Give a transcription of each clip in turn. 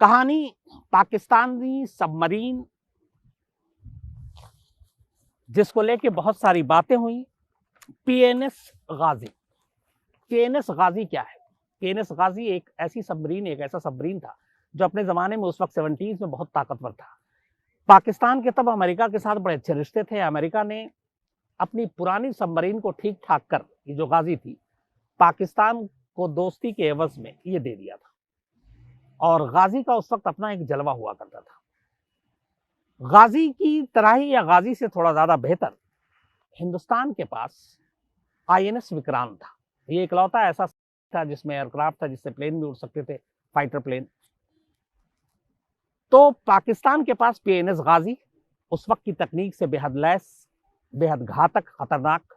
कहानी पाकिस्तानी सबमरीन जिसको लेके बहुत सारी बातें हुई। पीएनएस गाजी। पीएनएस गाजी क्या है? पीएनएस गाजी एक ऐसा सबमरीन था जो अपने जमाने में उस वक्त 70s में बहुत ताकतवर था। पाकिस्तान के तब अमेरिका के साथ बड़े अच्छे रिश्ते थे। अमेरिका ने अपनी पुरानी सबमरीन को ठीक ठाक कर, ये जो गाजी थी, पाकिस्तान को दोस्ती के एवज में ये दे दिया था। और गाजी का उस वक्त अपना एक जलवा हुआ करता था। गाजी की तरह ही या गाजी से थोड़ा ज्यादा बेहतर हिंदुस्तान के पास आईएनएस विक्रांत था। ये इकलौता ऐसा था जिसमें एयरक्राफ्ट था, जिससे प्लेन भी उड़ सकते थे, फाइटर प्लेन। तो पाकिस्तान के पास पीएनएस गाजी उस वक्त की तकनीक से बेहद लैस, बेहद घातक, खतरनाक,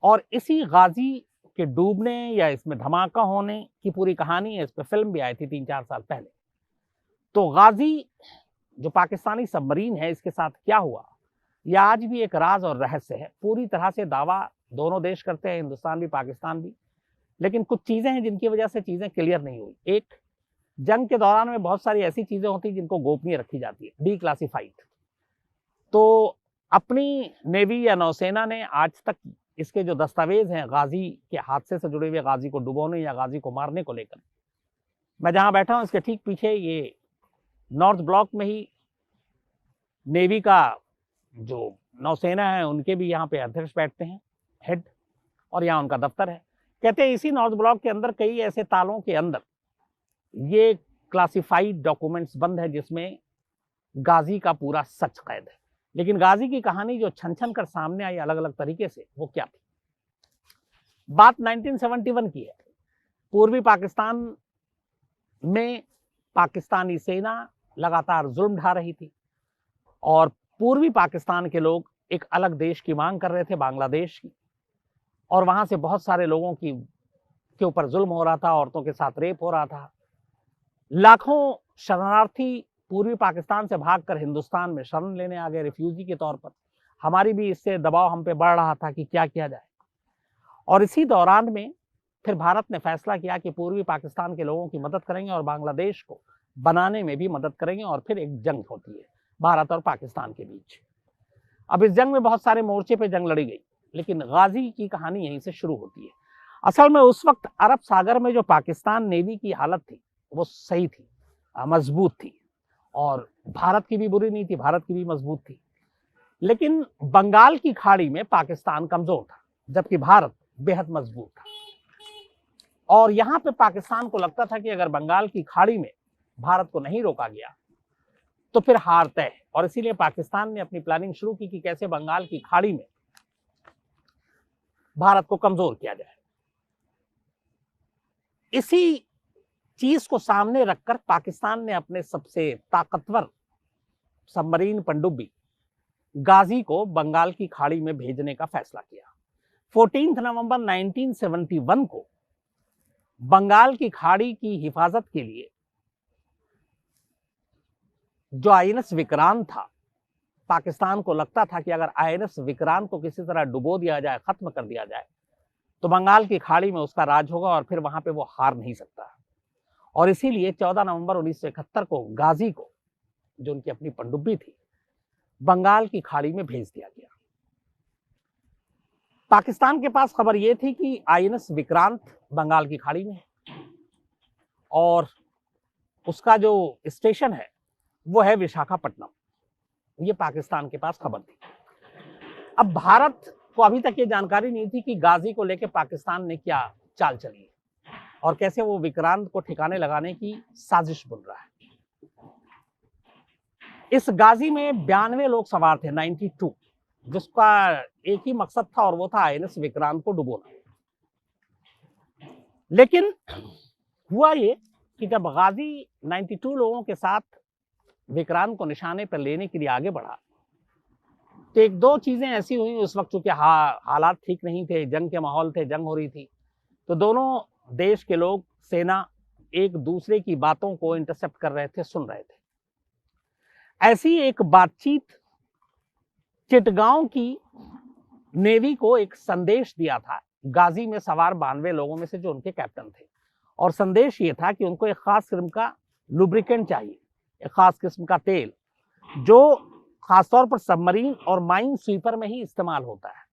और इसी गाजी के डूबने या इसमें धमाका होने की पूरी कहानी है। इस पर फिल्म भी आई थी 3-4 साल पहले। तो गाजी जो पाकिस्तानी सबमरीन है, इसके साथ क्या हुआ, यह आज भी एक राज और रहस्य है। पूरी तरह से दावा दोनों देश करते हैं, हिंदुस्तान भी पाकिस्तान भी, लेकिन कुछ चीजें हैं जिनकी वजह से चीजें क्लियर नहीं हुई। एक, जंग के दौरान में बहुत सारी ऐसी चीजें होती जिनको गोपनीय रखी जाती है, डीक्लासिफाइड। तो अपनी नेवी या नौसेना ने आज तक इसके जो दस्तावेज हैं गाजी के हादसे से जुड़े हुए, गाजी को डुबोने या गाजी को मारने को लेकर, मैं जहां बैठा हूं इसके ठीक पीछे ये नॉर्थ ब्लॉक में ही नेवी का जो नौसेना है उनके भी यहाँ पे अध्यक्ष बैठते हैं, हेड, और यहाँ उनका दफ्तर है। कहते हैं इसी नॉर्थ ब्लॉक के अंदर कई ऐसे तालों के अंदर ये क्लासिफाइड डॉक्यूमेंट्स बंद है जिसमें गाजी का पूरा सच कैद है। लेकिन गाजी की कहानी जो छन छन कर सामने आई अलग अलग तरीके से, वो क्या थी? बात 1971 की है। पूर्वी पाकिस्तान में पाकिस्तानी सेना लगातार जुल्म ढा रही थी और पूर्वी पाकिस्तान के लोग एक अलग देश की मांग कर रहे थे, बांग्लादेश की, और वहां से बहुत सारे लोगों के ऊपर जुल्म हो रहा था, औरतों के साथ रेप हो रहा था। लाखों शरणार्थी पूर्वी पाकिस्तान से भागकर हिंदुस्तान में शरण लेने आ गए रिफ्यूजी के तौर पर। हमारी भी इससे दबाव हम पे बढ़ रहा था कि क्या किया जाए। और इसी दौरान में फिर भारत ने फैसला किया कि पूर्वी पाकिस्तान के लोगों की मदद करेंगे और बांग्लादेश को बनाने में भी मदद करेंगे। और फिर एक जंग होती है भारत और पाकिस्तान के बीच। अब इस जंग में बहुत सारे मोर्चे पे जंग लड़ी गई, लेकिन गाजी की कहानी यहीं से शुरू होती है। असल में उस वक्त अरब सागर में जो पाकिस्तान नेवी की हालत थी वो सही थी, मजबूत थी, और भारत की भी बुरी नहीं थी, भारत की भी मजबूत थी। लेकिन बंगाल की खाड़ी में पाकिस्तान कमजोर था, जबकि भारत बेहद मजबूत था। और यहां पे पाकिस्तान को लगता था कि अगर बंगाल की खाड़ी में भारत को नहीं रोका गया तो फिर हार तय है। और इसीलिए पाकिस्तान ने अपनी प्लानिंग शुरू की कि कैसे बंगाल की खाड़ी में भारत को कमजोर किया जाए। इसी चीज को सामने रखकर पाकिस्तान ने अपने सबसे ताकतवर सबमरीन पनडुब्बी गाजी को बंगाल की खाड़ी में भेजने का फैसला किया। 14 नवंबर 1971 को बंगाल की खाड़ी की हिफाजत के लिए जो आईएनएस विक्रांत था, पाकिस्तान को लगता था कि अगर आईएनएस विक्रांत को किसी तरह डुबो दिया जाए, खत्म कर दिया जाए, तो बंगाल की खाड़ी में उसका राज होगा और फिर वहां पे वो हार नहीं सकता। और इसीलिए 14 नवंबर 1971 को गाजी को, जो उनकी अपनी पनडुब्बी थी, बंगाल की खाड़ी में भेज दिया गया। पाकिस्तान के पास खबर यह थी कि आईएनएस विक्रांत बंगाल की खाड़ी में है और उसका जो स्टेशन है वो है विशाखापट्टनम। ये पाकिस्तान के पास खबर थी। अब भारत को अभी तक ये जानकारी नहीं थी कि गाजी को लेकर पाकिस्तान ने क्या चाल चली है और कैसे वो विक्रांत को ठिकाने लगाने की साजिश बुन रहा है। इस गाजी में 92 लोग सवार थे, 92, जिसका एक ही मकसद था और वो था आईएनएस विक्रांत को डुबोना। लेकिन हुआ ये कि जब गाजी 92 लोगों के साथ विक्रांत को निशाने पर लेने के लिए आगे बढ़ा तो एक दो चीजें ऐसी हुई उस वक्त, चूंकि हालात ठीक नहीं थे, जंग के माहौल थे, जंग हो रही थी, तो दोनों देश के लोग, सेना, एक दूसरे की बातों को इंटरसेप्ट कर रहे थे, सुन रहे थे। ऐसी एक बातचीत चिटगांव की नेवी को एक संदेश दिया था गाजी में सवार 92 लोगों में से जो उनके कैप्टन थे। और संदेश ये था कि उनको एक खास किस्म का लुब्रिकेंट चाहिए, एक खास किस्म का तेल जो खासतौर पर सबमरीन और माइन स्वीपर में ही इस्तेमाल होता है।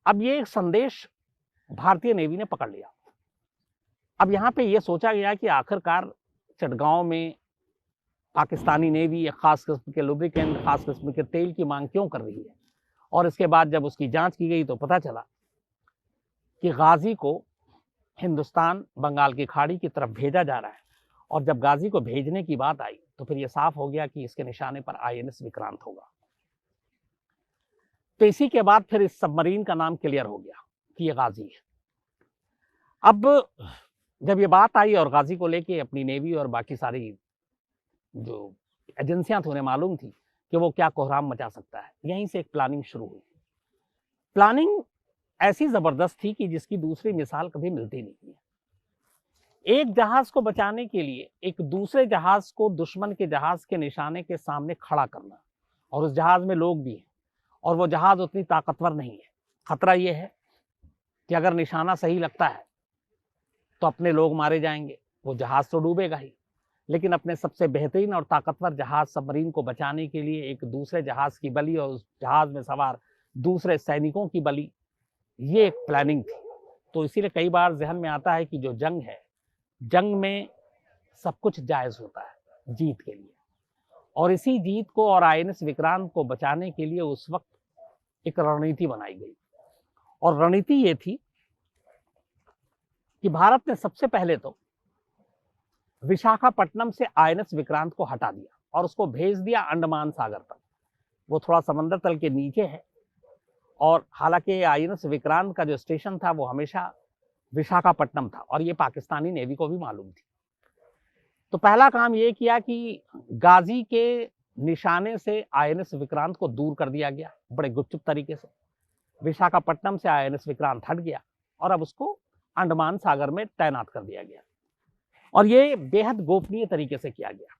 अब ये एक संदेश भारतीय नेवी ने पकड़ लिया। अब यहाँ पे ये सोचा गया कि आखिरकार चटगांव में पाकिस्तानी नेवी एक खास किस्म के लुब्रिकेंट, खास किस्म के तेल की मांग क्यों कर रही है। और इसके बाद जब उसकी जांच की गई तो पता चला कि गाजी को हिंदुस्तान बंगाल की खाड़ी की तरफ भेजा जा रहा है। और जब गाजी को भेजने की बात आई तो फिर यह साफ हो गया कि इसके निशाने पर आईएनएस विक्रांत होगा। तो इसी के बाद फिर इस सबमरीन का नाम क्लियर हो गया कि ये गाजी है। अब जब ये बात आई और गाजी को लेके अपनी नेवी और बाकी सारी जो एजेंसियां थी उन्हें मालूम थी कि वो क्या कोहराम मचा सकता है, यहीं से एक प्लानिंग शुरू हुई। प्लानिंग ऐसी जबरदस्त थी कि जिसकी दूसरी मिसाल कभी मिलती नहीं है। एक जहाज को बचाने के लिए एक दूसरे जहाज को दुश्मन के जहाज के निशाने के सामने खड़ा करना, और उस जहाज में लोग भी हैं और वो जहाज उतनी ताकतवर नहीं है। खतरा ये है कि अगर निशाना सही लगता है तो अपने लोग मारे जाएंगे, वो जहाज तो डूबेगा ही, लेकिन अपने सबसे बेहतरीन और ताकतवर जहाज सबमरीन को बचाने के लिए एक दूसरे जहाज की बलि और उस जहाज में सवार दूसरे सैनिकों की बलि, ये एक प्लानिंग थी। तो इसीलिए कई बार जहन में आता है कि जो जंग है, जंग में सब कुछ जायज होता है जीत के लिए। और इसी जीत को और आईएनएस विक्रांत को बचाने के लिए उस वक्त एक रणनीति बनाई गई। और रणनीति ये थी कि भारत ने सबसे पहले तो विशाखापट्टनम से आईएनएस विक्रांत को हटा दिया और उसको भेज दिया अंडमान सागर तक। वो थोड़ा समंदर तल के नीचे है और हालांकि आईएनएस विक्रांत का जो स्टेशन था वो हमेशा विशाखापट्टनम था और ये पाकिस्तानी नेवी को भी मालूम थी। तो पहला काम ये किया कि गाजी के निशाने से आईएनएस विक्रांत को दूर कर दिया गया बड़े गुपचुप तरीके से। विशाखापट्टनम से आईएनएस विक्रांत हट गया और अब उसको अंडमान सागर में तैनात कर दिया गया और ये बेहद गोपनीय तरीके से किया गया।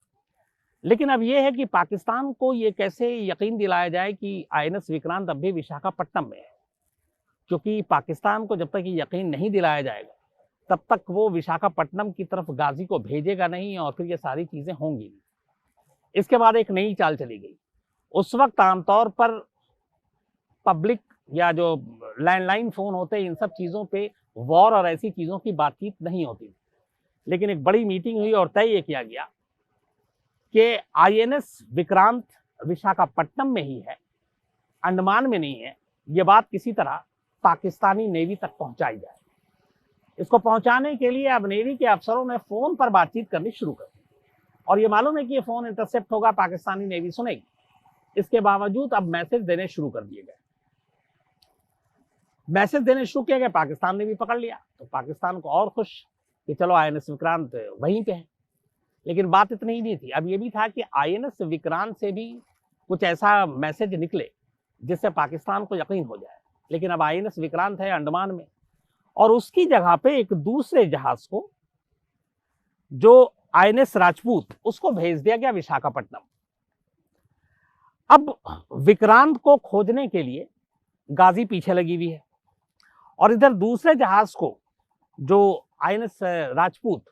लेकिन अब ये है कि पाकिस्तान को ये कैसे यकीन दिलाया जाए कि आईएनएस विक्रांत अब भी विशाखापट्टनम में है, क्योंकि पाकिस्तान को जब तक ये यकीन नहीं दिलाया जाएगा तब तक वो विशाखापट्टनम की तरफ गाजी को भेजेगा नहीं और फिर ये सारी चीजें होंगी नहीं। इसके बाद एक नई चाल चली गई। उस वक्त आमतौर पर पब्लिक या जो लैंडलाइन फोन होते हैं इन सब चीजों पे वॉर और ऐसी चीजों की बातचीत नहीं होती, लेकिन एक बड़ी मीटिंग हुई और तय ये किया गया कि आईएनएस विक्रांत विशाखापट्टनम में ही है, अंडमान में नहीं है। ये बात किसी तरह पाकिस्तानी नेवी तक पहुंचाई जाए। इसको पहुंचाने के लिए अब नेवी के अफसरों ने फोन पर बातचीत करनी शुरू कर दी और ये मालूम है कि ये फोन इंटरसेप्ट होगा, पाकिस्तानी नेवी सुनेगी। इसके बावजूद अब मैसेज देने शुरू कर दिए गए। मैसेज देने शुरू किया गया, पाकिस्तान ने भी पकड़ लिया तो पाकिस्तान को और खुश कि चलो आईएनएस विक्रांत वहीं पे है। लेकिन बात इतनी ही नहीं थी, अब ये भी था कि आईएनएस विक्रांत से भी कुछ ऐसा मैसेज निकले जिससे पाकिस्तान को यकीन हो जाए। लेकिन अब आईएनएस विक्रांत है अंडमान में और उसकी जगह पे एक दूसरे जहाज को जो आईएनएस राजपूत, उसको भेज दिया गया विशाखापट्टनम। अब विक्रांत को खोजने के लिए गाजी पीछे लगी हुई है और इधर दूसरे जहाज को जो आईएनएस राजपूत,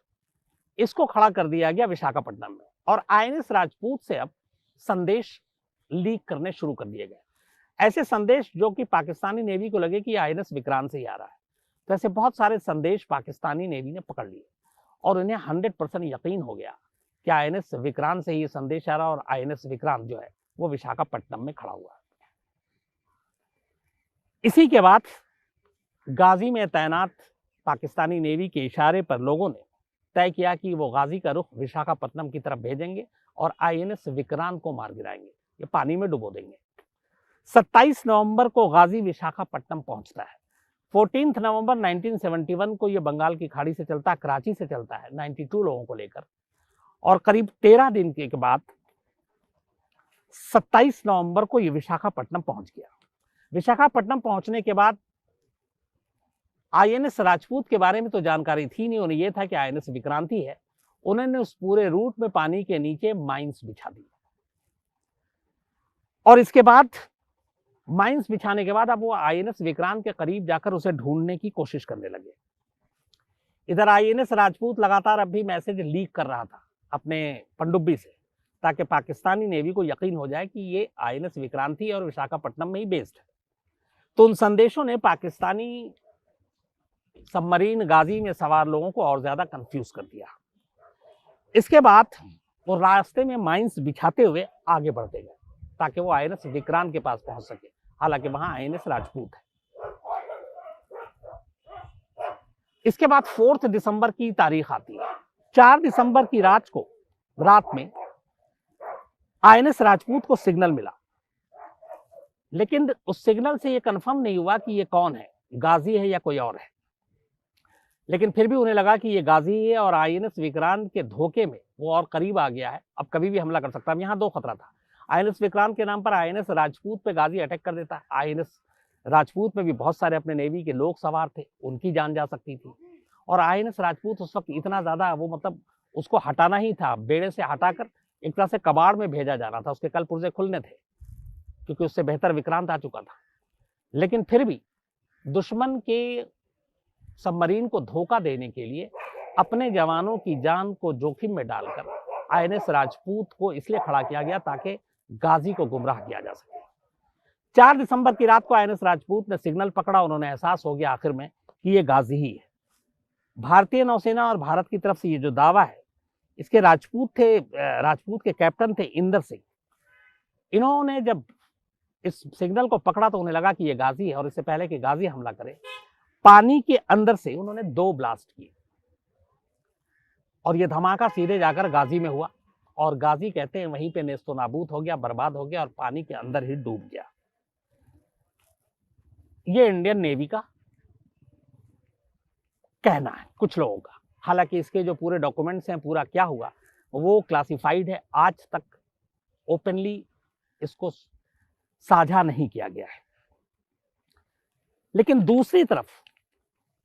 इसको खड़ा कर दिया गया विशाखापट्टनम में और आईएनएस राजपूत से अब संदेश लीक करने शुरू कर दिए गए। ऐसे संदेश जो कि पाकिस्तानी नेवी को लगे कि आईएनएस विक्रांत से ही आ रहा है। तो ऐसे बहुत सारे संदेश पाकिस्तानी नेवी ने पकड़ लिए और उन्हें 100% यकीन हो गया कि आईएनएस विक्रांत से ही संदेश आ रहा और आईएनएस विक्रांत जो है वो विशाखापट्टनम में खड़ा हुआ है। इसी के बाद गाजी में तैनात पाकिस्तानी नेवी के इशारे पर लोगों ने तय किया कि वो गाजी का रुख विशाखापट्टनम की तरफ भेजेंगे और आईएनएस विक्रांत को मार गिराएंगे, ये पानी में डुबो देंगे। 27 नवंबर को गाजी विशाखापट्टनम पहुंचता है। 14 नवंबर 1971 को ये बंगाल की खाड़ी से चलता है, कराची से चलता है 92 लोगों को लेकर और करीब 13 दिन के बाद 27 नवंबर को ये विशाखापट्टनम पहुंच गया। विशाखापट्टनम पहुंचने के बाद आईएनएस राजपूत के बारे में तो जानकारी थी नहीं, उन्हें यह था कि आईएनएस विक्रांत ही है। उन्होंने उस पूरे रूट में पानी के नीचे माइंस बिछा दी और इसके बाद माइंस बिछाने के बाद अब वो आईएनएस विक्रांत के करीब जाकर उसे ढूंढने की कोशिश करने लगे। इधर आईएनएस राजपूत लगातार अब भी मैसेज लीक कर रहा था अपने पनडुब्बी से, ताकि पाकिस्तानी नेवी को यकीन हो जाए कि ये आईएनएस विक्रांति और विशाखापट्टनम में ही बेस्ड है। तो उन संदेशों ने पाकिस्तानी सबमरीन गाजी में सवार लोगों को और ज्यादा कंफ्यूज कर दिया। इसके बाद वो रास्ते में माइंस बिछाते हुए आगे बढ़ते गए ताकि वो आईएनएस विक्रांत के पास पहुंच सके, हालांकि वहां आईएनएस राजपूत है। इसके बाद 4 दिसंबर की तारीख आती है। 4 दिसंबर की रात में आईएनएस राजपूत को सिग्नल मिला, लेकिन उस सिग्नल से यह कंफर्म नहीं हुआ कि ये कौन है, गाजी है या कोई और है। लेकिन फिर भी उन्हें लगा कि ये गाजी है और आईएनएस विक्रांत के धोखे में वो और करीब आ गया है, अब कभी भी हमला कर सकता है। यहाँ 2 खतरा था। आईएनएस विक्रांत के नाम पर आईएनएस राजपूत पे गाजी अटैक कर देता है। आईएनएस राजपूत में भी बहुत सारे अपने नेवी के लोग सवार थे, उनकी जान जा सकती थी। और आईएनएस राजपूत उस वक्त इतना ज्यादा वो मतलब उसको हटाना ही था, बेड़े से हटाकर एक तरह से कबाड़ में भेजा जाना था। उसके कल पुर्जे खुलने थे क्योंकि उससे बेहतर विक्रांत आ चुका था। लेकिन फिर भी दुश्मन के सबमरीन को धोखा देने के लिए अपने जवानों की जान को जोखिम में डालकर आईएनएस राजपूत को इसलिए खड़ा किया गया ताकि गाजी को गुमराह किया जा सके। 4 दिसंबर की रात को आईएनएस राजपूत ने सिग्नल पकड़ा। उन्होंने एहसास हो गया आखिर में कि ये गाजी ही है। भारतीय नौसेना और भारत की तरफ से ये जो दावा है, इसके राजपूत के कैप्टन थे इंदर सिंह। इन्होंने जब इस सिग्नल को पकड़ा तो उन्हें लगा कि ये गाजी है, और इससे पहले कि गाजी हमला करे, पानी के अंदर से उन्होंने 2 ब्लास्ट किए और ये धमाका सीधे जाकर गाजी में हुआ। और गाजी कहते हैं वहीं पे नेस्तो नाबूद हो गया, बर्बाद हो गया और पानी के अंदर ही डूब गया। ये इंडियन नेवी का कहना है कुछ लोगों का। हालांकि इसके जो पूरे डॉक्यूमेंट्स हैं, पूरा क्या हुआ वो क्लासिफाइड है, आज तक ओपनली इसको साझा नहीं किया गया है। लेकिन दूसरी तरफ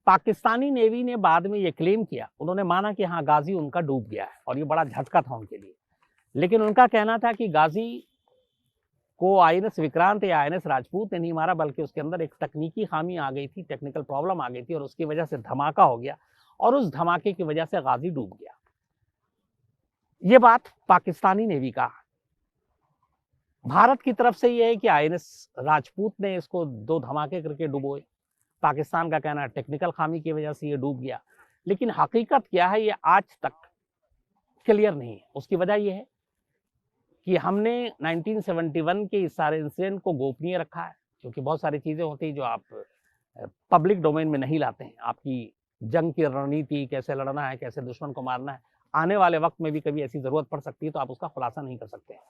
पाकिस्तानी नेवी ने बाद में ये क्लेम किया, उन्होंने माना कि हाँ गाजी उनका डूब गया है, और ये बड़ा झटका था उनके लिए। लेकिन उनका कहना था कि गाजी को आईएनएस विक्रांत या आईएनएस राजपूत ने नहीं मारा, बल्कि उसके अंदर एक तकनीकी खामी आ गई थी, टेक्निकल प्रॉब्लम आ गई थी, और उसकी वजह से धमाका हो गया और उस धमाके की वजह से गाजी डूब गया। ये बात पाकिस्तानी नेवी का। भारत की तरफ से यह है कि आईएनएस राजपूत ने इसको 2 धमाके करके डुबोए। पाकिस्तान का कहना है टेक्निकल खामी की वजह से ये डूब गया। लेकिन हकीकत क्या है ये आज तक क्लियर नहीं है। उसकी वजह यह है कि हमने 1971 के इस सारे इंसिडेंट को गोपनीय रखा है, क्योंकि बहुत सारी चीजें होती हैं जो आप पब्लिक डोमेन में नहीं लाते हैं। आपकी जंग की रणनीति, कैसे लड़ना है, कैसे दुश्मन को मारना है, आने वाले वक्त में भी कभी ऐसी जरूरत पड़ सकती है तो आप उसका खुलासा नहीं कर सकते हैं।